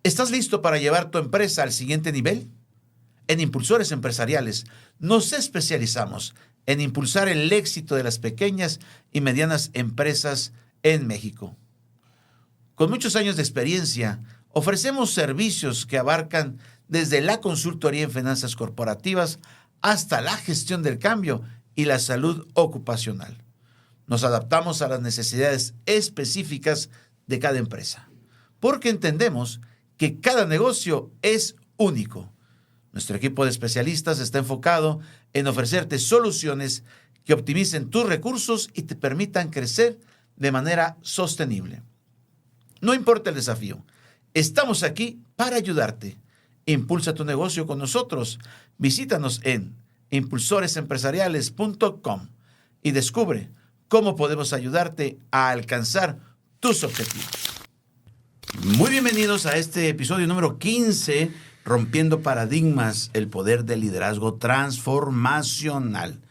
¿Estás listo para llevar tu empresa al siguiente nivel? En Impulsores Empresariales nos especializamos en impulsar el éxito de las pequeñas y medianas empresas en México. Con muchos años de experiencia, ofrecemos servicios que abarcan desde la consultoría en finanzas corporativas hasta la gestión del cambio y la salud ocupacional. Nos adaptamos a las necesidades específicas de cada empresa, porque entendemos que cada negocio es único. Nuestro equipo de especialistas está enfocado en ofrecerte soluciones que optimicen tus recursos y te permitan crecer de manera sostenible. No importa el desafío, estamos aquí para ayudarte. Impulsa tu negocio con nosotros. Visítanos en impulsoresempresariales.com y descubre cómo podemos ayudarte a alcanzar tus objetivos. Muy bienvenidos a este episodio número 15, Rompiendo Paradigmas, el poder del liderazgo transformacional.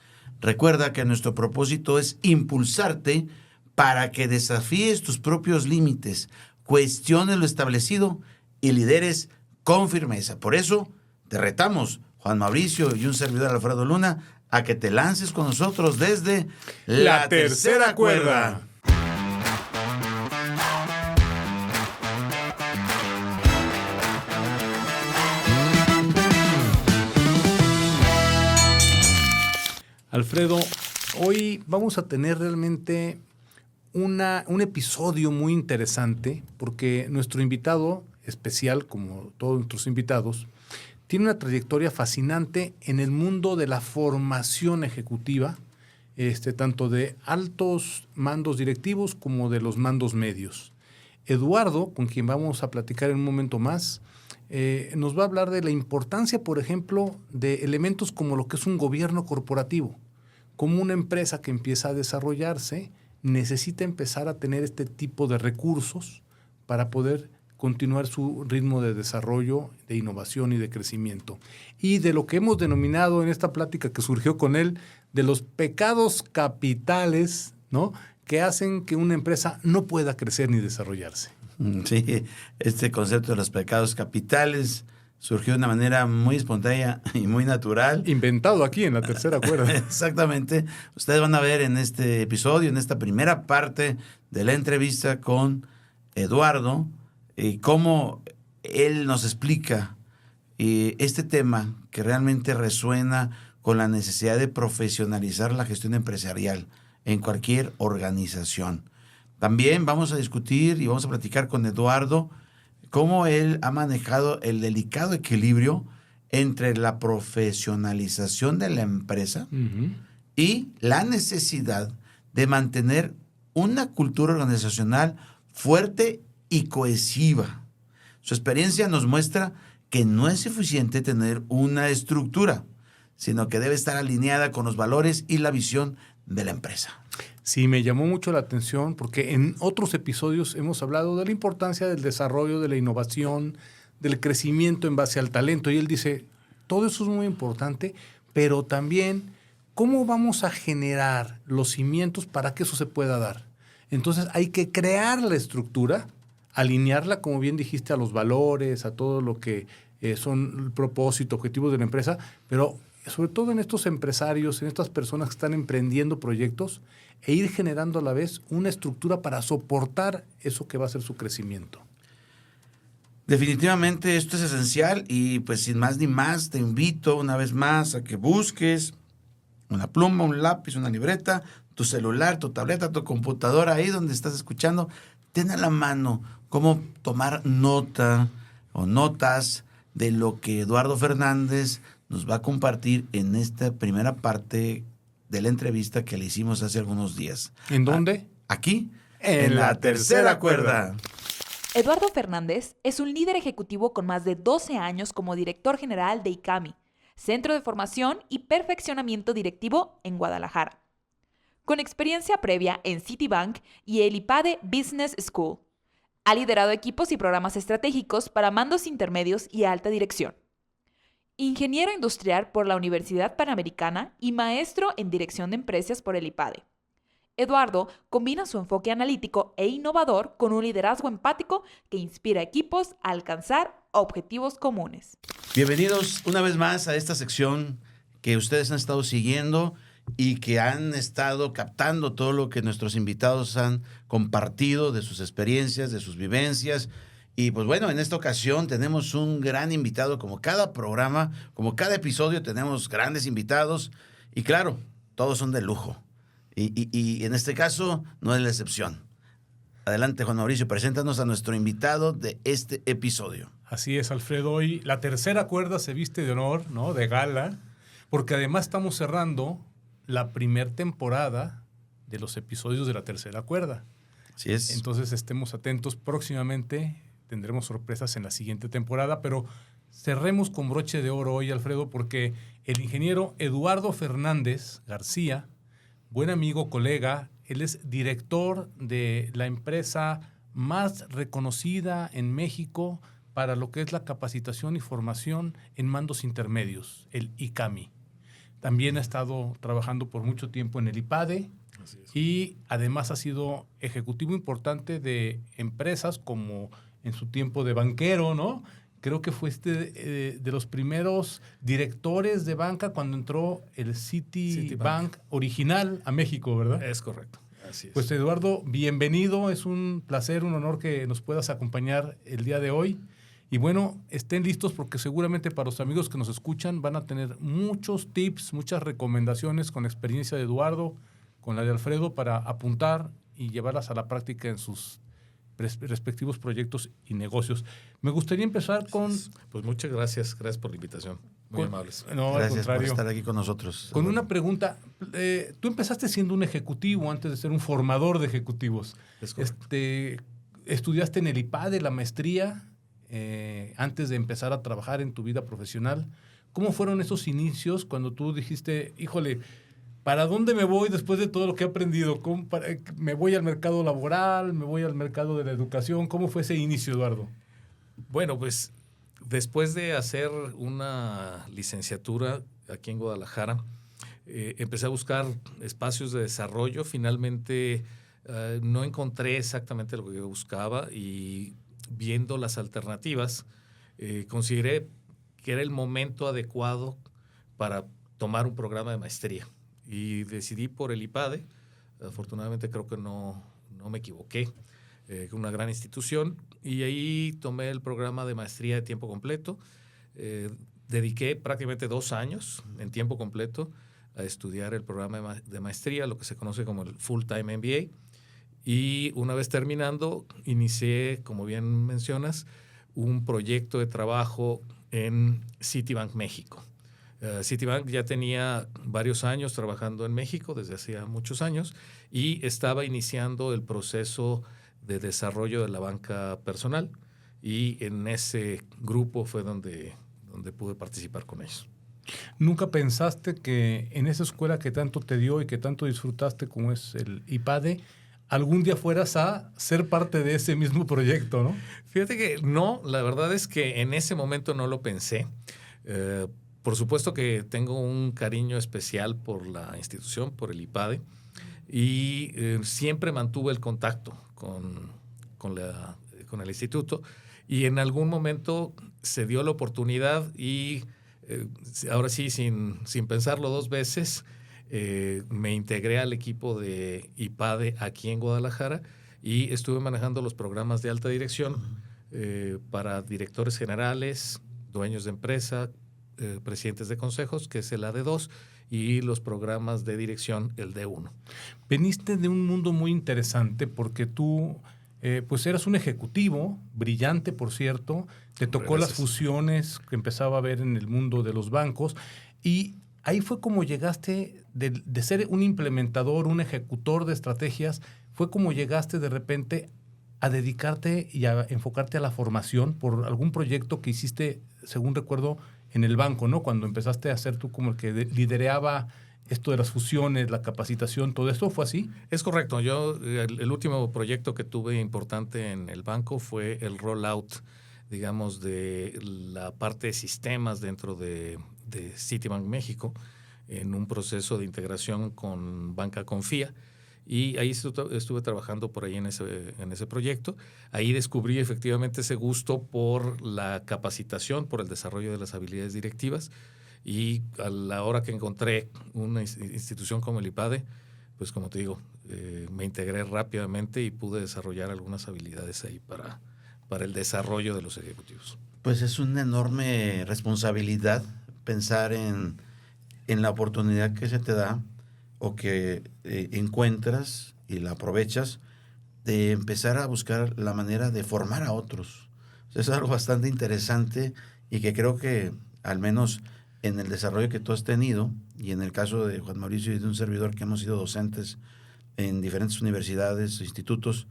Recuerda que nuestro propósito es impulsarte para que desafíes tus propios límites, cuestiones lo establecido y lideres con firmeza. Por eso te retamos, Juan Mauricio y un servidor Alfredo Luna, a que te lances con nosotros desde la tercera cuerda. Alfredo, hoy vamos a tener realmente un episodio muy interesante porque nuestro invitado especial, como todos nuestros invitados, tiene una trayectoria fascinante en el mundo de la formación ejecutiva, tanto de altos mandos directivos como de los mandos medios. Eduardo, con quien vamos a platicar en un momento más, nos va a hablar de la importancia, por ejemplo, de elementos como lo que es un gobierno corporativo. Como una empresa que empieza a desarrollarse, necesita empezar a tener este tipo de recursos para poder continuar su ritmo de desarrollo, de innovación y de crecimiento. Y de lo que hemos denominado en esta plática que surgió con él, de los pecados capitales, ¿no?, que hacen que una empresa no pueda crecer ni desarrollarse. Sí, este concepto de los pecados capitales surgió de una manera muy espontánea y muy natural. Inventado aquí en la tercera cuerda. Exactamente. Ustedes van a ver en este episodio, en esta primera parte de la entrevista con Eduardo, cómo él nos explica este tema que realmente resuena con la necesidad de profesionalizar la gestión empresarial en cualquier organización. También vamos a discutir y vamos a platicar con Eduardo cómo él ha manejado el delicado equilibrio entre la profesionalización de la empresa y la necesidad de mantener una cultura organizacional fuerte y cohesiva. Su experiencia nos muestra que no es suficiente tener una estructura, sino que debe estar alineada con los valores y la visión de la empresa. Sí, me llamó mucho la atención porque en otros episodios hemos hablado de la importancia del desarrollo, de la innovación, del crecimiento en base al talento. Y él dice, todo eso es muy importante, pero también cómo vamos a generar los cimientos para que eso se pueda dar. Entonces hay que crear la estructura, alinearla, como bien dijiste, a los valores, a todo lo que son el propósito, objetivos de la empresa, pero sobre todo en estos empresarios, en estas personas que están emprendiendo proyectos, e ir generando a la vez una estructura para soportar eso que va a ser su crecimiento. Definitivamente esto es esencial y pues sin más ni más te invito una vez más a que busques una pluma, un lápiz, una libreta, tu celular, tu tableta, tu computadora, ahí donde estás escuchando, ten a la mano cómo tomar nota o notas de lo que Eduardo Fernández nos va a compartir en esta primera parte de la entrevista que le hicimos hace algunos días. ¿En dónde? Aquí, en la tercera cuerda. Eduardo Fernández es un líder ejecutivo con más de 12 años como director general de ICAMI, Centro de Formación y Perfeccionamiento Directivo en Guadalajara. Con experiencia previa en Citibank y el IPADE Business School, ha liderado equipos y programas estratégicos para mandos intermedios y alta dirección. Ingeniero industrial por la Universidad Panamericana y maestro en dirección de empresas por el IPADE. Eduardo combina su enfoque analítico e innovador con un liderazgo empático que inspira a equipos a alcanzar objetivos comunes. Bienvenidos una vez más a esta sección que ustedes han estado siguiendo y que han estado captando todo lo que nuestros invitados han compartido de sus experiencias, de sus vivencias. Y pues bueno, en esta ocasión tenemos un gran invitado, como cada programa, como cada episodio tenemos grandes invitados y claro, todos son de lujo. Y en este caso no es la excepción. Adelante, Juan Mauricio, preséntanos a nuestro invitado de este episodio. Así es, Alfredo. Hoy la tercera cuerda se viste de honor, ¿no? De gala, porque además estamos cerrando la primera temporada de los episodios de la tercera cuerda. Así es. Entonces estemos atentos. Próximamente tendremos sorpresas en la siguiente temporada, pero cerremos con broche de oro hoy, Alfredo, porque el ingeniero Eduardo Fernández García, buen amigo, colega, él es director de la empresa más reconocida en México para lo que es la capacitación y formación en mandos intermedios, el ICAMI. También ha estado trabajando por mucho tiempo en el IPADE y además ha sido ejecutivo importante de empresas como en su tiempo de banquero, ¿no? Creo que fue de los primeros directores de banca cuando entró el Citibank original a México, ¿verdad? Es correcto, así es. Pues Eduardo, bienvenido. Es un placer, un honor que nos puedas acompañar el día de hoy. Y bueno, estén listos porque seguramente para los amigos que nos escuchan van a tener muchos tips, muchas recomendaciones con la experiencia de Eduardo, con la de Alfredo, para apuntar y llevarlas a la práctica en sus respectivos proyectos y negocios. Me gustaría empezar con... Pues muchas gracias por la invitación. Muy amables. No, al Gracias por contrario. estar aquí con nosotros. Con una pregunta. Tú empezaste siendo un ejecutivo antes de ser un formador de ejecutivos. Es correcto. Estudiaste en el IPADE la maestría antes de empezar a trabajar en tu vida profesional. ¿Cómo fueron esos inicios cuando tú dijiste, híjole, ¿para dónde me voy después de todo lo que he aprendido? ¿Me voy al mercado laboral? ¿Me voy al mercado de la educación? ¿Cómo fue ese inicio, Eduardo? Bueno, pues después de hacer una licenciatura aquí en Guadalajara, empecé a buscar espacios de desarrollo. Finalmente no encontré exactamente lo que yo buscaba y viendo las alternativas, consideré que era el momento adecuado para tomar un programa de maestría. Y decidí por el IPADE. Afortunadamente creo que no me equivoqué. Una gran institución. Y ahí tomé el programa de maestría de tiempo completo. Dediqué prácticamente 2 años en tiempo completo a estudiar el programa de maestría, lo que se conoce como el Full Time MBA. Y una vez terminando, inicié, como bien mencionas, un proyecto de trabajo en Citibank México. Citibank ya tenía varios años trabajando en México, desde hacía muchos años, y estaba iniciando el proceso de desarrollo de la banca personal, y en ese grupo fue donde pude participar con ellos. ¿Nunca pensaste que en esa escuela que tanto te dio y que tanto disfrutaste como es el IPADE, algún día fueras a ser parte de ese mismo proyecto, ¿no? Fíjate que no, la verdad es que en ese momento no lo pensé. Por supuesto que tengo un cariño especial por la institución, por el IPADE, y siempre mantuve el contacto con el instituto, y en algún momento se dio la oportunidad y ahora sí, sin pensarlo 2 veces, me integré al equipo de IPADE aquí en Guadalajara y estuve manejando los programas de alta dirección para directores generales, dueños de empresa, presidentes de consejos, que es el AD2, y los programas de dirección, el D1. Veniste de un mundo muy interesante porque tú pues eras un ejecutivo, brillante por cierto, te tocó las fusiones que empezaba a ver en el mundo de los bancos y ahí fue como llegaste de ser un implementador, un ejecutor de estrategias, fue como llegaste de repente a dedicarte y a enfocarte a la formación por algún proyecto que hiciste, según recuerdo, en el banco, ¿no? Cuando empezaste a ser tú como el que lideraba esto de las fusiones, la capacitación, todo esto, ¿fue así? Es correcto. Yo, el último proyecto que tuve importante en el banco fue el rollout, digamos, de la parte de sistemas dentro de Citibank México, en un proceso de integración con Banca Confía. y ahí estuve trabajando por ahí en ese proyecto. Ahí descubrí efectivamente ese gusto por la capacitación, por el desarrollo de las habilidades directivas, y a la hora que encontré una institución como el IPADE, pues como te digo, me integré rápidamente y pude desarrollar algunas habilidades ahí para el desarrollo de los ejecutivos. Pues es una enorme responsabilidad pensar en la oportunidad que se te da o que encuentras y la aprovechas de empezar a buscar la manera de formar a otros. O sea, es algo bastante interesante y que creo que al menos en el desarrollo que tú has tenido y en el caso de Juan Mauricio y de un servidor que hemos sido docentes en diferentes universidades, institutos,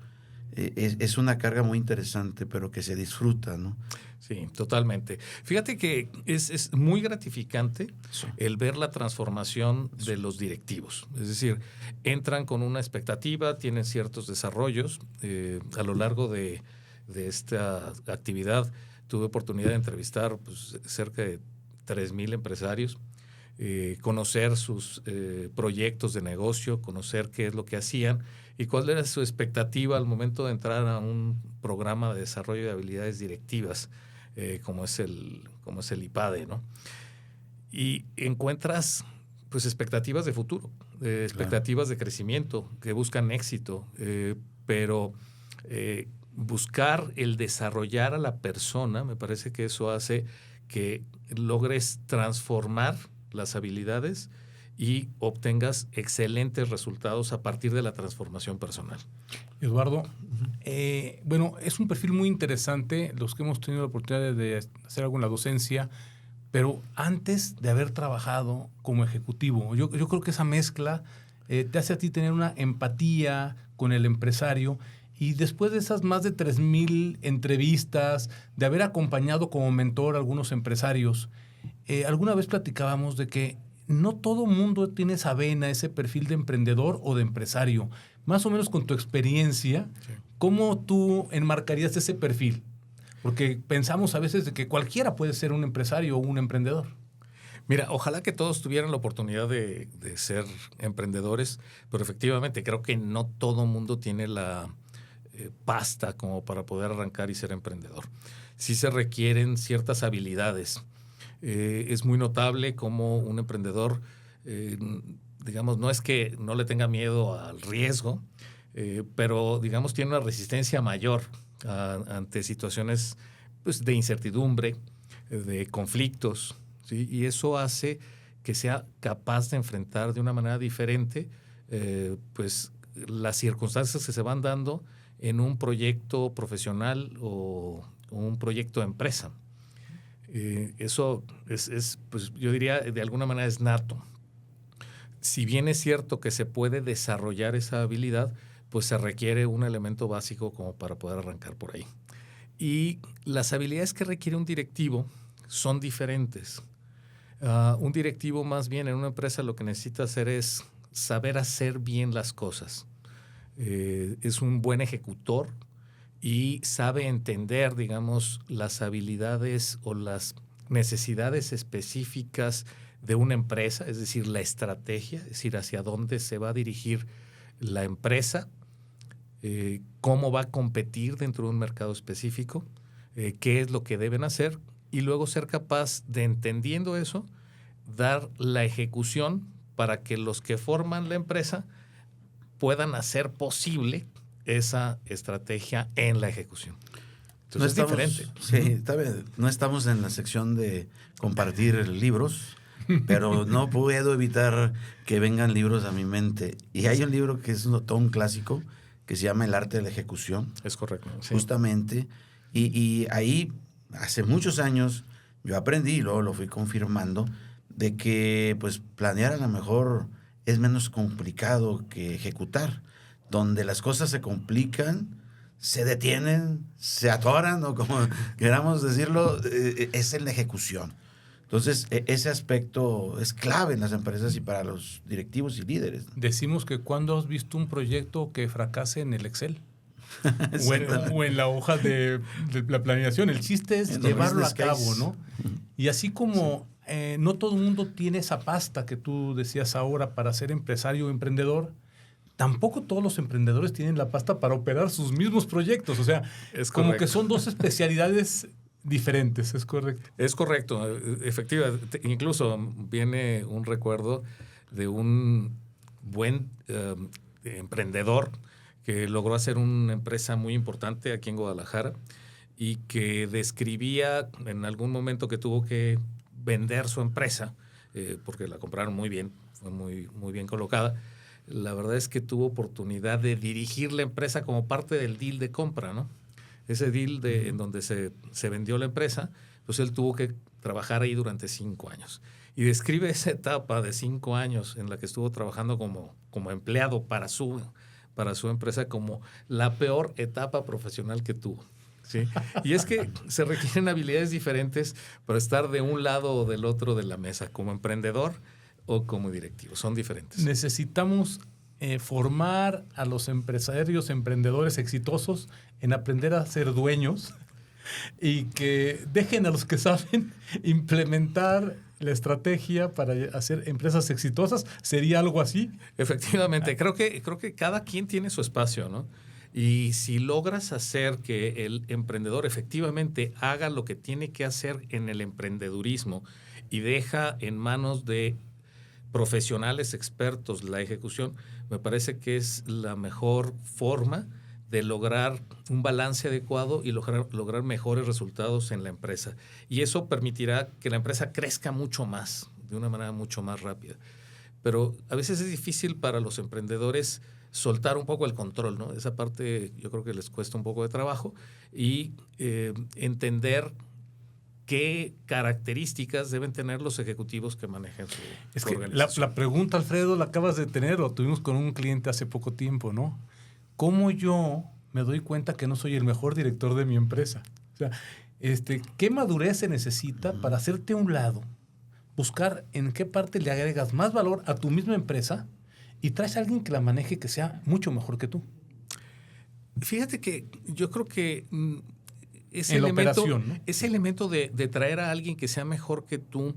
es una carga muy interesante, pero que se disfruta, ¿no? Sí, totalmente. Fíjate que es muy gratificante el ver la transformación de los directivos. Es decir, entran con una expectativa, tienen ciertos desarrollos. A lo largo de esta actividad tuve oportunidad de entrevistar pues, cerca de 3,000 empresarios, conocer sus proyectos de negocio, conocer qué es lo que hacían y cuál era su expectativa al momento de entrar a un programa de desarrollo de habilidades directivas, como es el IPADE, ¿no? Y encuentras pues expectativas de futuro, expectativas de crecimiento, que buscan éxito, pero buscar el desarrollar a la persona, me parece que eso hace que logres transformar las habilidades y obtengas excelentes resultados a partir de la transformación personal. Eduardo, bueno, es un perfil muy interesante, los que hemos tenido la oportunidad de hacer algo en la docencia, pero antes de haber trabajado como ejecutivo, yo creo que esa mezcla te hace a ti tener una empatía con el empresario. Y después de esas más de 3,000 entrevistas, de haber acompañado como mentor a algunos empresarios, alguna vez platicábamos de que no todo mundo tiene esa vena, ese perfil de emprendedor o de empresario. Más o menos con tu experiencia, sí, ¿cómo tú enmarcarías ese perfil? Porque pensamos a veces de que cualquiera puede ser un empresario o un emprendedor. Mira, ojalá que todos tuvieran la oportunidad de ser emprendedores, pero efectivamente creo que no todo mundo tiene la pasta como para poder arrancar y ser emprendedor. Sí se requieren ciertas habilidades. Es muy notable cómo un emprendedor, digamos, no es que no le tenga miedo al riesgo, pero, digamos, tiene una resistencia mayor ante situaciones pues, de incertidumbre, de conflictos, ¿sí? Y eso hace que sea capaz de enfrentar de una manera diferente pues, las circunstancias que se van dando en un proyecto profesional o un proyecto de empresa. Eso es, pues yo diría, de alguna manera es nato. Si bien es cierto que se puede desarrollar esa habilidad, pues se requiere un elemento básico como para poder arrancar por ahí. Y las habilidades que requiere un directivo son diferentes. Un directivo más bien en una empresa lo que necesita hacer es saber hacer bien las cosas. Es un buen ejecutor y sabe entender, digamos, las habilidades o las necesidades específicas de una empresa, es decir, la estrategia, es decir, hacia dónde se va a dirigir la empresa, cómo va a competir dentro de un mercado específico, qué es lo que deben hacer y luego ser capaz de, entendiendo eso, dar la ejecución para que los que forman la empresa puedan hacer posible esa estrategia en la ejecución. Entonces no estamos, es diferente. Sí, está bien. No estamos en la sección de compartir libros, pero no puedo evitar que vengan libros a mi mente. Y hay un libro que es todo un clásico que se llama El arte de la ejecución. Es correcto. Sí. Justamente. Y ahí, hace muchos años, yo aprendí, y luego lo fui confirmando, de que pues planear a lo mejor es menos complicado que ejecutar. Donde las cosas se complican, se detienen, se atoran, o como queramos decirlo, es en la ejecución. Entonces, ese aspecto es clave en las empresas y para los directivos y líderes. Decimos que cuando has visto un proyecto que fracase en el Excel o en la hoja de la planeación. El chiste es llevarlo a cabo, ¿no? Y así como no todo el mundo tiene esa pasta que tú decías ahora para ser empresario o emprendedor, tampoco todos los emprendedores tienen la pasta para operar sus mismos proyectos. O sea, Es como correcto. que son dos especialidades diferentes, ¿es correcto? Es correcto, efectivamente. Incluso viene un recuerdo de un buen emprendedor que logró hacer una empresa muy importante aquí en Guadalajara y que describía en algún momento que tuvo que vender su empresa, porque la compraron muy bien, fue muy, muy bien colocada. La verdad es que tuvo oportunidad de dirigir la empresa como parte del deal de compra, ¿no? Ese deal en donde se vendió la empresa, pues él tuvo que trabajar ahí durante 5 años. Y describe esa etapa de 5 años en la que estuvo trabajando como empleado para su empresa como la peor etapa profesional que tuvo. ¿Sí? Y es que se requieren habilidades diferentes para estar de un lado o del otro de la mesa, como emprendedor o como directivo. Son diferentes. Necesitamos formar a los empresarios, emprendedores exitosos en aprender a ser dueños y que dejen a los que saben implementar la estrategia para hacer empresas exitosas. ¿Sería algo así? Efectivamente, creo que cada quien tiene su espacio, ¿no? Y si logras hacer que el emprendedor efectivamente haga lo que tiene que hacer en el emprendedurismo y deja en manos de profesionales expertos la ejecución, me parece que es la mejor forma de lograr un balance adecuado y lograr mejores resultados en la empresa. Y eso permitirá que la empresa crezca mucho más, de una manera mucho más rápida. Pero a veces es difícil para los emprendedores soltar un poco el control, ¿no? Esa parte yo creo que les cuesta un poco de trabajo y entender qué características deben tener los ejecutivos que manejen su organización. La pregunta, Alfredo, la acabas de tener o tuvimos con un cliente hace poco tiempo, ¿no? ¿Cómo yo me doy cuenta que no soy el mejor director de mi empresa? O sea, ¿qué madurez se necesita para hacerte a un lado, buscar en qué parte le agregas más valor a tu misma empresa y traes a alguien que la maneje que sea mucho mejor que tú? Fíjate que yo creo que ese en la elemento, operación, ¿no? ese elemento de traer a alguien que sea mejor que tú,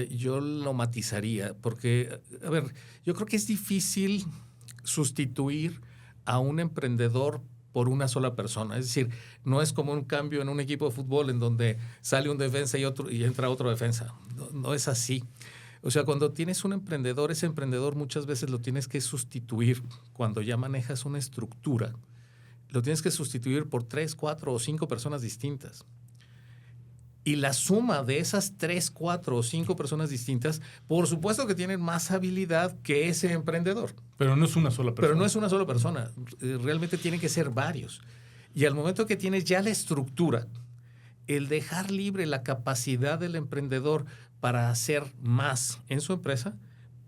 yo lo matizaría, porque, a ver, yo creo que es difícil sustituir a un emprendedor por una sola persona. Es decir, no es como un cambio en un equipo de fútbol en donde sale un defensa y entra otro defensa. No es así. O sea, cuando tienes un emprendedor, ese emprendedor muchas veces lo tienes que sustituir cuando ya manejas una estructura. Lo tienes que sustituir por 3, 4 o 5 personas distintas. Y la suma de esas 3, 4 o 5 personas distintas, por supuesto que tienen más habilidad que ese emprendedor. Pero no es una sola persona. Pero no es una sola persona. Realmente tienen que ser varios. Y al momento que tienes ya la estructura, el dejar libre la capacidad del emprendedor para hacer más en su empresa,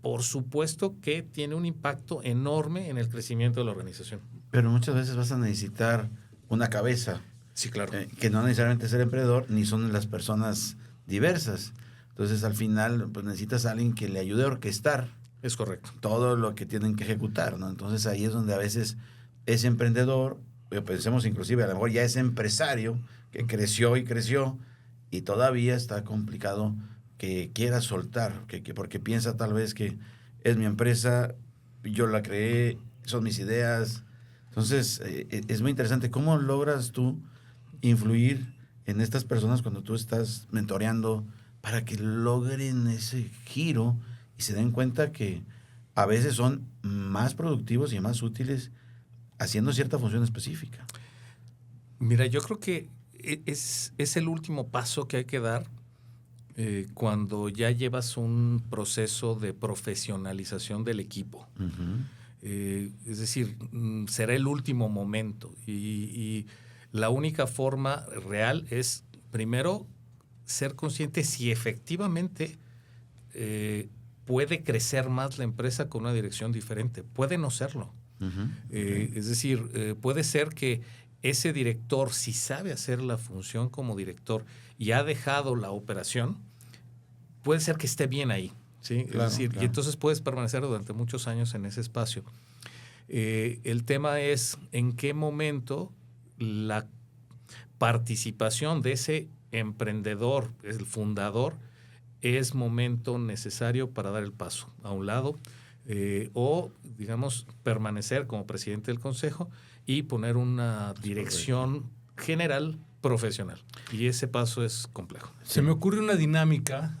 por supuesto que tiene un impacto enorme en el crecimiento de la organización. Pero muchas veces vas a necesitar una cabeza. Sí, claro. Que no necesariamente es el emprendedor, ni son las personas diversas. Entonces, al final, pues necesitas a alguien que le ayude a orquestar Es correcto. todo lo que tienen que ejecutar, ¿no? Entonces, ahí es donde a veces ese emprendedor, pensemos inclusive, a lo mejor ya es empresario, que creció y todavía está complicado que quiera soltar, porque piensa tal vez que es mi empresa, yo la creé, son mis ideas. Entonces, es muy interesante. ¿Cómo logras tú influir en estas personas cuando tú estás mentoreando para que logren ese giro y se den cuenta que a veces son más productivos y más útiles haciendo cierta función específica? Mira, yo creo que es el último paso que hay que dar cuando ya llevas un proceso de profesionalización del equipo. Uh-huh. Es decir, será el último momento y la única forma real es, primero, ser consciente si efectivamente puede crecer más la empresa con una dirección diferente. Puede no serlo. Uh-huh. Es decir, puede ser que ese director, si sabe hacer la función como director y ha dejado la operación, puede ser que esté bien ahí. ¿Sí? Claro, es decir, claro. y entonces puedes permanecer durante muchos años en ese espacio. El tema es en qué momento la participación de ese emprendedor, el fundador, es momento necesario para dar el paso a un lado. o, digamos, permanecer como presidente del consejo y poner una dirección general profesional. Y ese paso es complejo. Se me ocurre una dinámica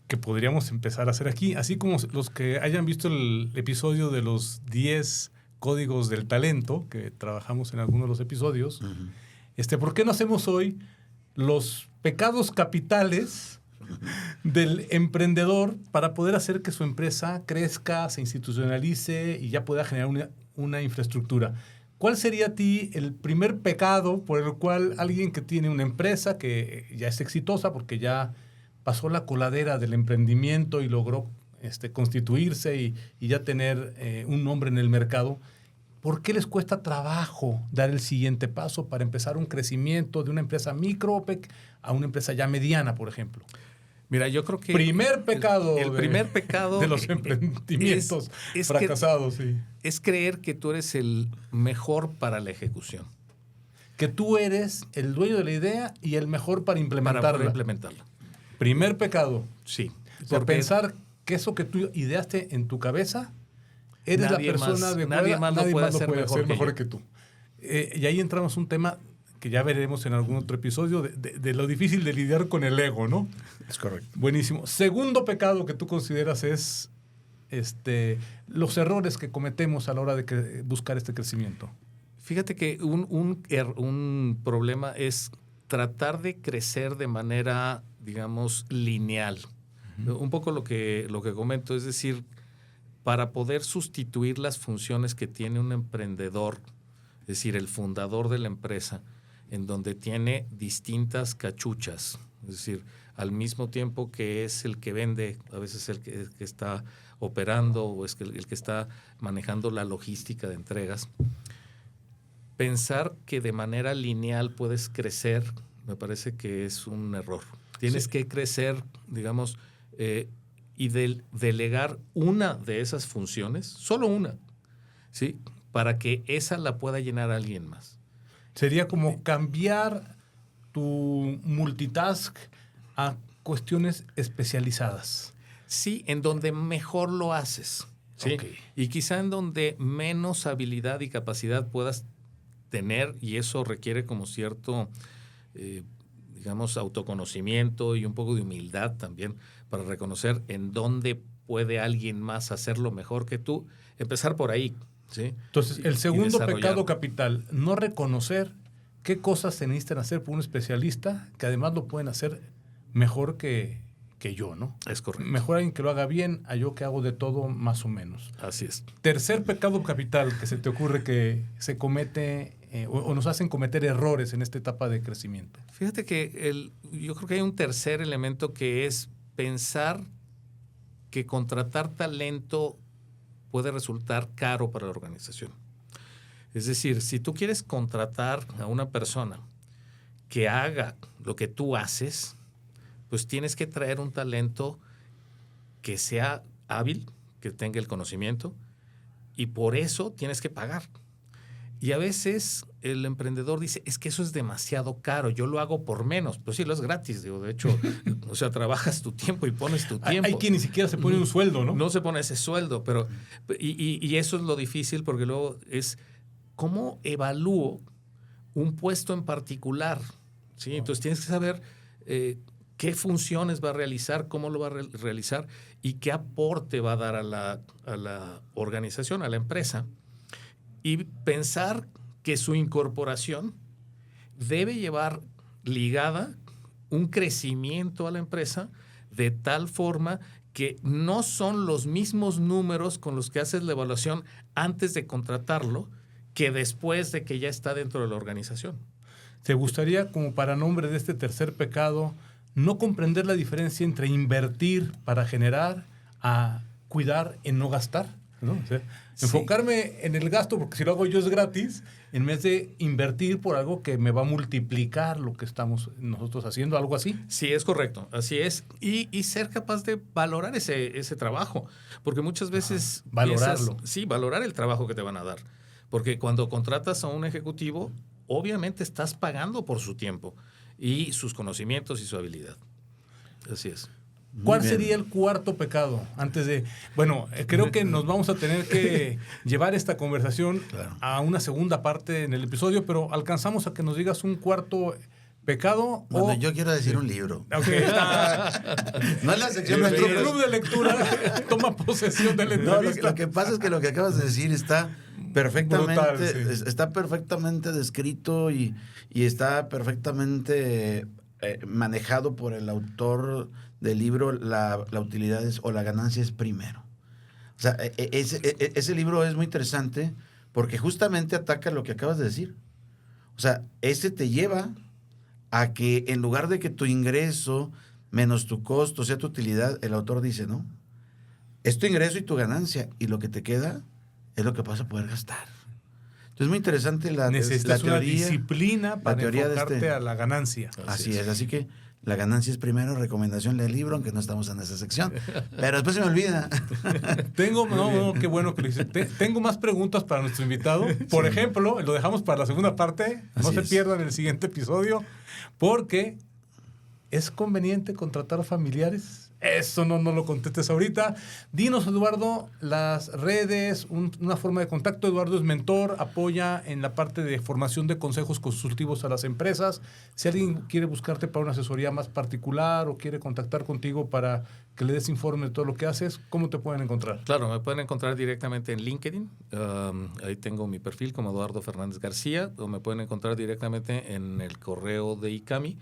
que podríamos empezar a hacer aquí, así como los que hayan visto el episodio de los 10 códigos del talento, que trabajamos en algunos de los episodios. ¿Por qué no hacemos hoy los pecados capitales del emprendedor para poder hacer que su empresa crezca, se institucionalice y ya pueda generar una infraestructura? ¿Cuál sería a ti el primer pecado por el cual alguien que tiene una empresa que ya es exitosa porque ya pasó la coladera del emprendimiento y logró constituirse y ya tener un nombre en el mercado, ¿por qué les cuesta trabajo dar el siguiente paso para empezar un crecimiento de una empresa micro a una empresa ya mediana, por ejemplo? Mira, yo creo que... Primer pecado. El primer pecado de los emprendimientos es fracasados. Sí. Es creer que tú eres el mejor para la ejecución. Que tú eres el dueño de la idea y el mejor para implementarla. Para implementarla. Primer pecado. Sí. Por pensar que eso que tú ideaste en tu cabeza, eres la persona adecuada. Nadie más lo puede hacer mejor que tú. Y ahí entramos un tema que ya veremos en algún otro episodio de lo difícil de lidiar con el ego, ¿no? Es correcto. Buenísimo. Segundo pecado que tú consideras es los errores que cometemos a la hora de buscar este crecimiento. Fíjate que un problema es tratar de crecer de manera, digamos, lineal. Un poco lo que comento, es decir, para poder sustituir las funciones que tiene un emprendedor, es decir, el fundador de la empresa, en donde tiene distintas cachuchas, es decir, al mismo tiempo que es el que vende, a veces el que está operando o es el que está manejando la logística de entregas. Pensar que de manera lineal puedes crecer, me parece que es un error. Tienes que crecer, digamos, y delegar una de esas funciones, solo una, ¿sí? Para que esa la pueda llenar alguien más. Sería como cambiar tu multitask a cuestiones especializadas. Sí, en donde mejor lo haces. ¿Sí? Okay. Y quizá en donde menos habilidad y capacidad puedas tener, y eso requiere como cierto, digamos, autoconocimiento y un poco de humildad también para reconocer en dónde puede alguien más hacerlo mejor que tú. Empezar por ahí. ¿Sí? Entonces, el segundo pecado capital, no reconocer qué cosas se necesitan hacer por un especialista que además lo pueden hacer mejor que yo, ¿no? Es correcto. Mejor alguien que lo haga bien a yo que hago de todo más o menos. Así es. Tercer pecado capital que se te ocurre que se comete o nos hacen cometer errores en esta etapa de crecimiento. Fíjate que yo creo que hay un tercer elemento que es pensar que contratar talento puede resultar caro para la organización. Es decir, si tú quieres contratar a una persona que haga lo que tú haces, pues tienes que traer un talento que sea hábil, que tenga el conocimiento, y por eso tienes que pagar. Y a veces el emprendedor dice, es que eso es demasiado caro, yo lo hago por menos. Pues sí, lo es gratis, digo, de hecho, o sea, trabajas tu tiempo y pones tu tiempo. Hay quien ni siquiera se pone un sueldo, ¿no? No se pone ese sueldo, pero y eso es lo difícil porque luego es, ¿cómo evalúo un puesto en particular? ¿Sí? Entonces tienes que saber qué funciones va a realizar, cómo lo va a realizar y qué aporte va a dar a la organización, a la empresa. Y pensar que su incorporación debe llevar ligada un crecimiento a la empresa de tal forma que no son los mismos números con los que haces la evaluación antes de contratarlo que después de que ya está dentro de la organización. ¿Te gustaría, como para nombre de este tercer pecado, no comprender la diferencia entre invertir para generar a cuidar en no gastar? ¿No? O sea, enfocarme en el gasto, porque si lo hago yo es gratis, en vez de invertir por algo que me va a multiplicar lo que estamos nosotros haciendo, algo así. Sí, es correcto, así es. Y ser capaz de valorar ese trabajo, porque muchas veces... valorarlo. Valorar el trabajo que te van a dar. Porque cuando contratas a un ejecutivo, obviamente estás pagando por su tiempo y sus conocimientos y su habilidad. Así es. ¿Cuál bien. sería el cuarto pecado? Bueno, creo que nos vamos a tener que llevar esta conversación a una segunda parte en el episodio, pero alcanzamos a que nos digas un cuarto pecado. Bueno, yo quiero decir un libro. Ok, está. No es la sección de Nuestro libros. club de lectura toma posesión de la No, entrevista. lo que pasa es que lo que acabas de decir está perfectamente, Brutal, sí. está perfectamente descrito y está perfectamente manejado por el autor del libro. La utilidad o la ganancia es primero. O sea, ese libro es muy interesante porque justamente ataca lo que acabas de decir. O sea, ese te lleva a que en lugar de que tu ingreso menos tu costo sea tu utilidad, el autor dice, ¿no? Es tu ingreso y tu ganancia, y lo que te queda es lo que vas a poder gastar. Entonces es muy interesante la Necesitas una teoría, disciplina para teoría de enfocarte a la ganancia. Así es, así que la ganancia es primero, recomendación del libro, aunque no estamos en esa sección. Pero después se me olvida. Qué bueno que lo hice. Tengo más preguntas para nuestro invitado. Por ejemplo, lo dejamos para la segunda parte. No Así se es. pierdan el siguiente episodio, porque ¿es conveniente contratar familiares? Eso no lo contestes ahorita. Dinos, Eduardo, las redes, una forma de contacto. Eduardo es mentor, apoya en la parte de formación de consejos consultivos a las empresas. Si alguien quiere buscarte para una asesoría más particular o quiere contactar contigo para que le des informe de todo lo que haces, ¿cómo te pueden encontrar? Claro, me pueden encontrar directamente en LinkedIn. Ahí tengo mi perfil como Eduardo Fernández García, o me pueden encontrar directamente en el correo de ICAMI,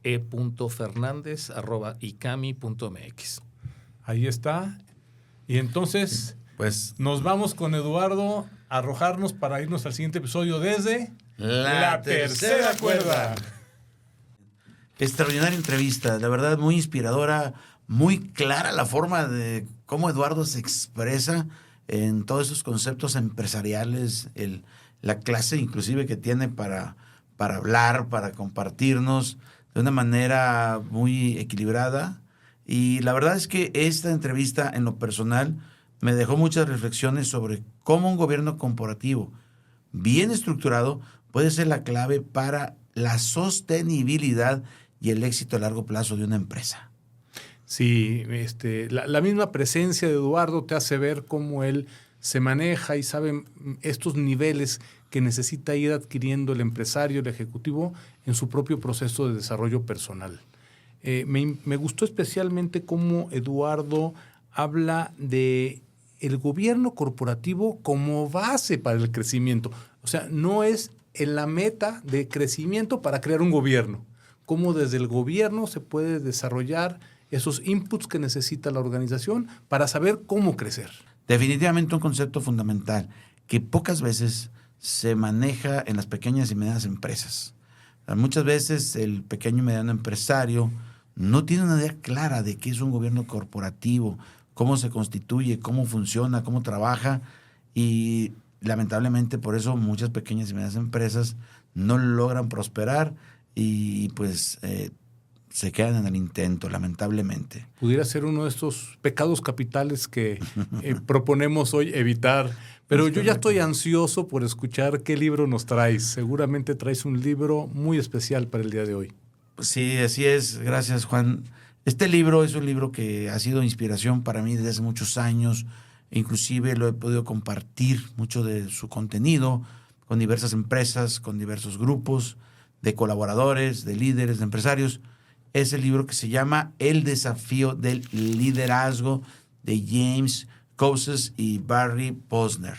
e.fernandez@icami.mx. Ahí está. Y entonces, Pues nos vamos con Eduardo a arrojarnos para irnos al siguiente episodio desde La Tercera Cuerda. Extraordinaria entrevista, la verdad muy inspiradora, muy clara la forma de cómo Eduardo se expresa en todos esos conceptos empresariales, la clase inclusive que tiene para hablar, para compartirnos de una manera muy equilibrada. Y la verdad es que esta entrevista en lo personal me dejó muchas reflexiones sobre cómo un gobierno corporativo bien estructurado puede ser la clave para la sostenibilidad y el éxito a largo plazo de una empresa. Sí, la misma presencia de Eduardo te hace ver cómo él se maneja y sabe estos niveles que necesita ir adquiriendo el empresario, el ejecutivo, en su propio proceso de desarrollo personal. Me gustó especialmente cómo Eduardo habla de el gobierno corporativo como base para el crecimiento. O sea, no es en la meta de crecimiento para crear un gobierno. Cómo desde el gobierno se puede desarrollar esos inputs que necesita la organización para saber cómo crecer. Definitivamente un concepto fundamental que pocas veces se maneja en las pequeñas y medianas empresas. Muchas veces el pequeño y mediano empresario no tiene una idea clara de qué es un gobierno corporativo, cómo se constituye, cómo funciona, cómo trabaja, y lamentablemente por eso muchas pequeñas y medianas empresas no logran prosperar y pues se quedan en el intento, lamentablemente. Pudiera ser uno de estos pecados capitales que proponemos hoy evitar. Pero yo ya estoy ansioso por escuchar qué libro nos traes. Seguramente traes un libro muy especial para el día de hoy. Sí, así es. Gracias, Juan. Este libro es un libro que ha sido inspiración para mí desde hace muchos años. Inclusive lo he podido compartir mucho de su contenido con diversas empresas, con diversos grupos de colaboradores, de líderes, de empresarios. Es el libro que se llama El desafío del liderazgo, de James Kouzes y Barry Posner.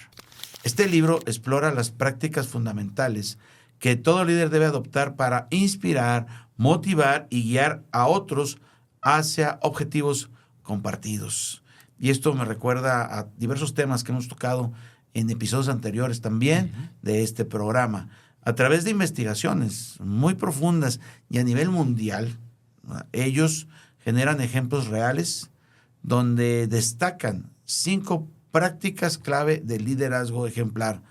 Este libro explora las prácticas fundamentales que todo líder debe adoptar para inspirar, motivar y guiar a otros hacia objetivos compartidos. Y esto me recuerda a diversos temas que hemos tocado en episodios anteriores también de este programa. A través de investigaciones muy profundas y a nivel mundial, ellos generan ejemplos reales donde destacan 5 prácticas clave de liderazgo ejemplar,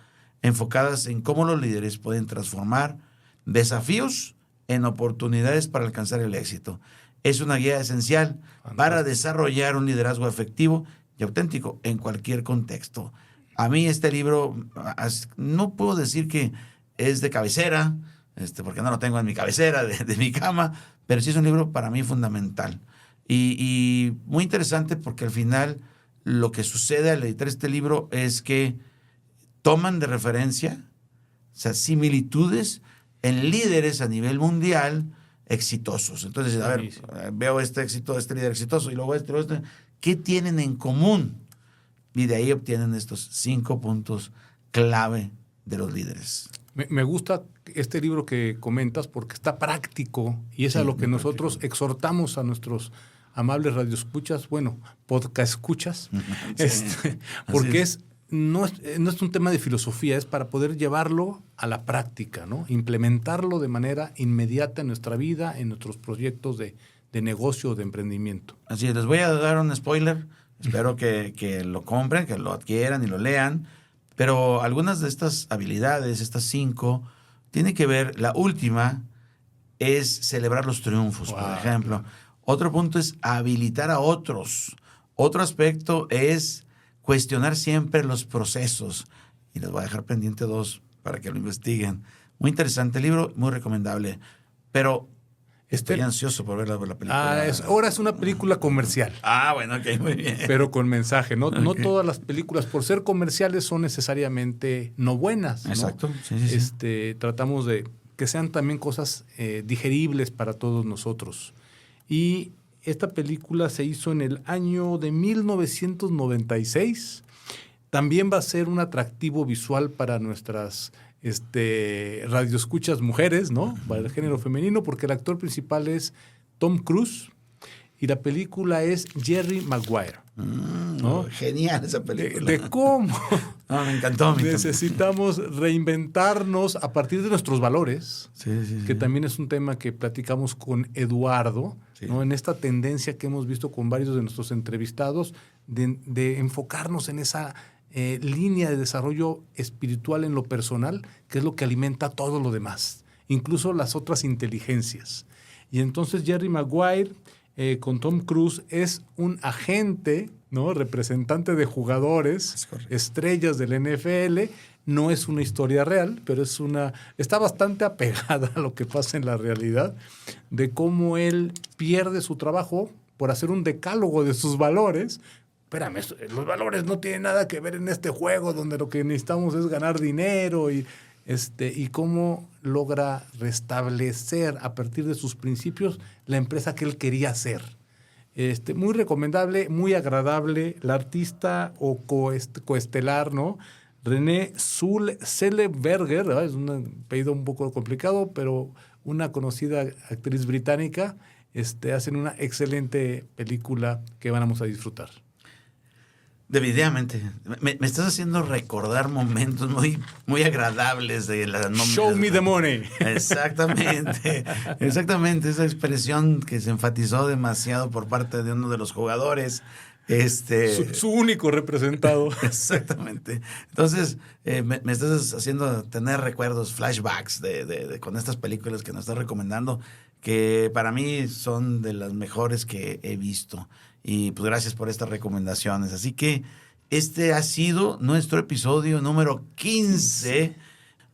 enfocadas en cómo los líderes pueden transformar desafíos en oportunidades para alcanzar el éxito. Es una guía esencial para desarrollar un liderazgo efectivo y auténtico en cualquier contexto. A mí este libro, no puedo decir que es de cabecera, porque no lo tengo en mi cabecera de mi cama, pero sí es un libro para mí fundamental. Y muy interesante porque al final lo que sucede al editar este libro es que toman de referencia, o sea, similitudes en líderes a nivel mundial exitosos. Entonces, a ver, veo este éxito, este líder exitoso y luego este, ¿qué tienen en común? Y de ahí obtienen estos 5 puntos clave de los líderes. Me gusta este libro que comentas porque está práctico y es a lo que nosotros exhortamos a nuestros amables radioescuchas, bueno, podcast escuchas, porque no es un tema de filosofía, es para poder llevarlo a la práctica, ¿no? Implementarlo de manera inmediata en nuestra vida, en nuestros proyectos de negocio o de emprendimiento. Así es, les voy a dar un spoiler, espero que lo compren, que lo adquieran y lo lean, pero algunas de estas habilidades, estas 5, tiene que ver, la última es celebrar los triunfos, por ejemplo. Otro punto es habilitar a otros. Otro aspecto es cuestionar siempre los procesos. Y les voy a dejar pendiente 2 para que lo investiguen. Muy interesante el libro, muy recomendable. Pero estoy ansioso por ver la película. Ahora es una película comercial. Bueno, ok, muy bien. Pero con mensaje. No todas las películas, por ser comerciales, son necesariamente no buenas, ¿no? Exacto. Sí. Tratamos de que sean también cosas digeribles para todos nosotros. Y esta película se hizo en el año de 1996. También va a ser un atractivo visual para nuestras radioescuchas mujeres, ¿no? Para el género femenino, porque el actor principal es Tom Cruise y la película es Jerry Maguire. ¿No? Genial esa película. De cómo me encantó. Necesitamos reinventarnos a partir de nuestros valores, que también es un tema que platicamos con Eduardo, ¿no? En esta tendencia que hemos visto con varios de nuestros entrevistados de enfocarnos en esa línea de desarrollo espiritual en lo personal, que es lo que alimenta todo lo demás, incluso las otras inteligencias. Y entonces Jerry Maguire con Tom Cruise es un agente, ¿no? Representante de jugadores, estrellas del NFL. No es una historia real, pero está bastante apegada a lo que pasa en la realidad, de cómo él pierde su trabajo por hacer un decálogo de sus valores. Espérame, los valores no tienen nada que ver en este juego donde lo que necesitamos es ganar dinero y cómo logra restablecer a partir de sus principios la empresa que él quería hacer. Muy recomendable, muy agradable. La artista o coestelar, ¿no? René Zellweger, ¿no? Es un apellido un poco complicado, pero una conocida actriz británica. Hacen una excelente película que vamos a disfrutar. Definitivamente. Me estás haciendo recordar momentos muy, muy agradables de la nómina. Show me the money. Exactamente. Exactamente. Esa expresión que se enfatizó demasiado por parte de uno de los jugadores. Su único representado. Exactamente. Entonces, me estás haciendo tener recuerdos, flashbacks con estas películas que nos estás recomendando, que para mí son de las mejores que he visto. Y pues gracias por estas recomendaciones. Así que este ha sido nuestro episodio número 15,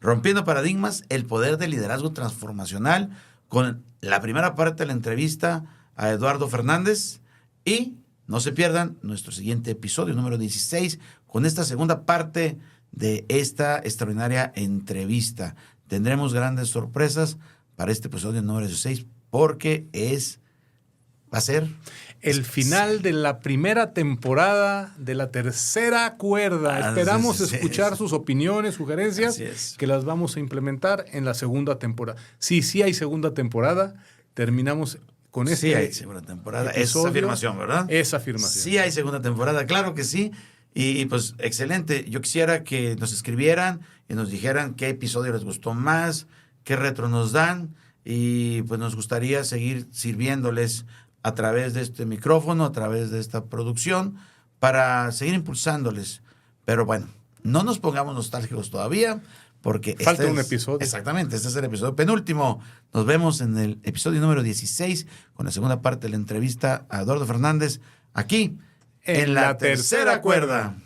Rompiendo Paradigmas, el poder del liderazgo transformacional, con la primera parte de la entrevista a Eduardo Fernández. Y no se pierdan nuestro siguiente episodio, número 16, con esta segunda parte de esta extraordinaria entrevista. Tendremos grandes sorpresas para este episodio número 16 porque va a ser el final de la primera temporada de la tercera cuerda. Esperamos escuchar sus opiniones, sugerencias, que las vamos a implementar en la segunda temporada. Sí hay segunda temporada. Terminamos con Sí hay segunda temporada. Esa afirmación, ¿verdad? Esa afirmación. Sí hay segunda temporada, claro que sí. Y pues excelente. Yo quisiera que nos escribieran y nos dijeran qué episodio les gustó más, qué retro nos dan. Y pues nos gustaría seguir sirviéndoles a través de este micrófono, a través de esta producción, para seguir impulsándoles. Pero bueno, no nos pongamos nostálgicos todavía, porque falta un episodio. Exactamente, este es el episodio penúltimo. Nos vemos en el episodio número 16, con la segunda parte de la entrevista a Eduardo Fernández, aquí en la tercera cuerda.